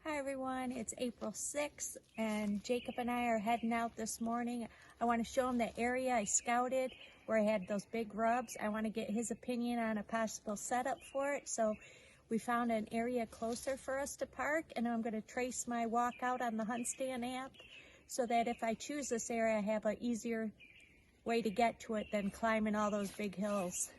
Hi everyone, it's April 6th and Jacob and I are heading out this morning. I want to show him the area I scouted where I had those big rubs. I want to get his opinion on a possible setup for it. So we found an area closer for us to park, and I'm going to trace my walk out on the HuntStand app so that if I choose this area I have an easier way to get to it than climbing all those big hills.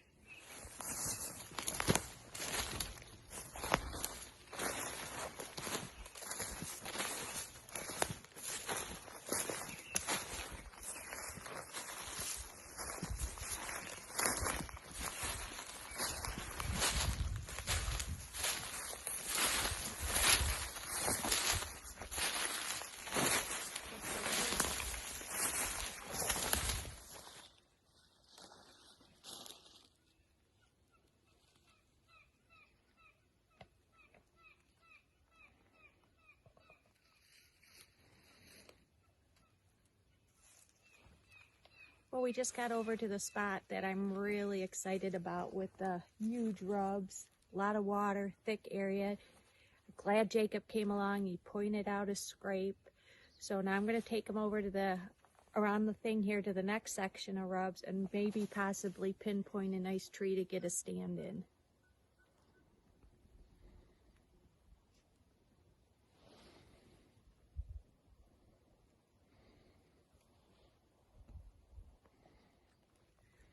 Well, we just got over to the spot that I'm really excited about with the huge rubs, a lot of water, thick area. I'm glad Jacob came along. He pointed out a scrape. So now I'm going to take him over to around the thing here to the next section of rubs and maybe possibly pinpoint a nice tree to get a stand in.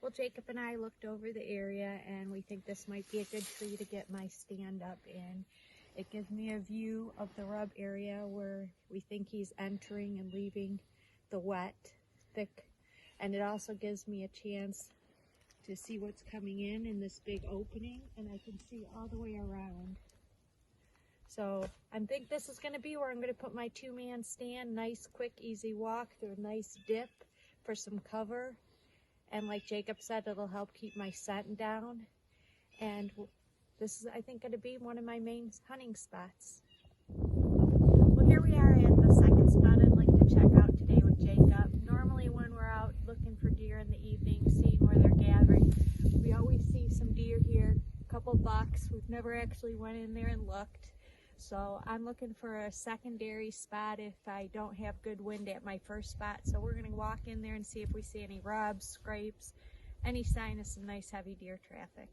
Well, Jacob and I looked over the area and we think this might be a good tree to get my stand up in. It gives me a view of the rub area where we think he's entering and leaving the wet, thick, and it also gives me a chance to see what's coming in this big opening, and I can see all the way around. So I think this is going to be where I'm going to put my two-man stand. Nice, quick, easy walk through a nice dip for some cover. And like Jacob said, it'll help keep my scent down. And this is, I think, going to be one of my main hunting spots. Well, here we are at the second spot I'd like to check out today with Jacob. Normally when we're out looking for deer in the evening, seeing where they're gathering, we always see some deer here, a couple bucks. We've never actually went in there and looked. So I'm looking for a secondary spot if I don't have good wind at my first spot. So we're going to walk in there and see if we see any rubs, scrapes, any sign of some nice heavy deer traffic.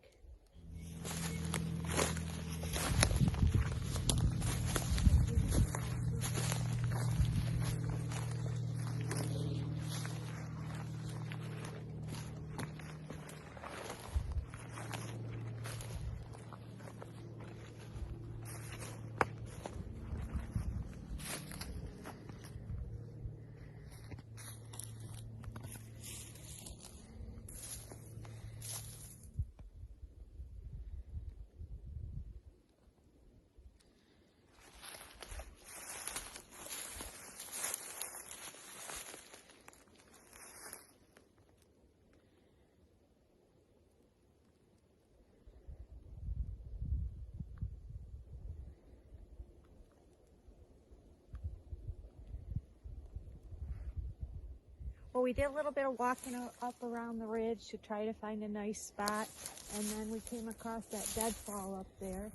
Well, we did a little bit of walking up around the ridge to try to find a nice spot, and then we came across that deadfall up there,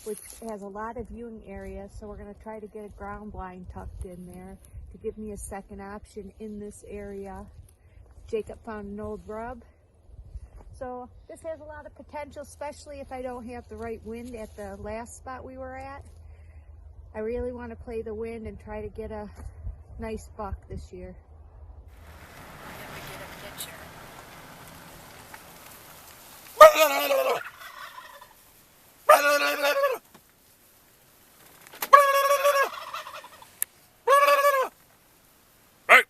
which has a lot of viewing area, so we're going to try to get a ground blind tucked in there to give me a second option in this area. Jacob found an old rub. So this has a lot of potential, especially if I don't have the right wind at the last spot we were at. I really want to play the wind and try to get a nice buck this year. Right.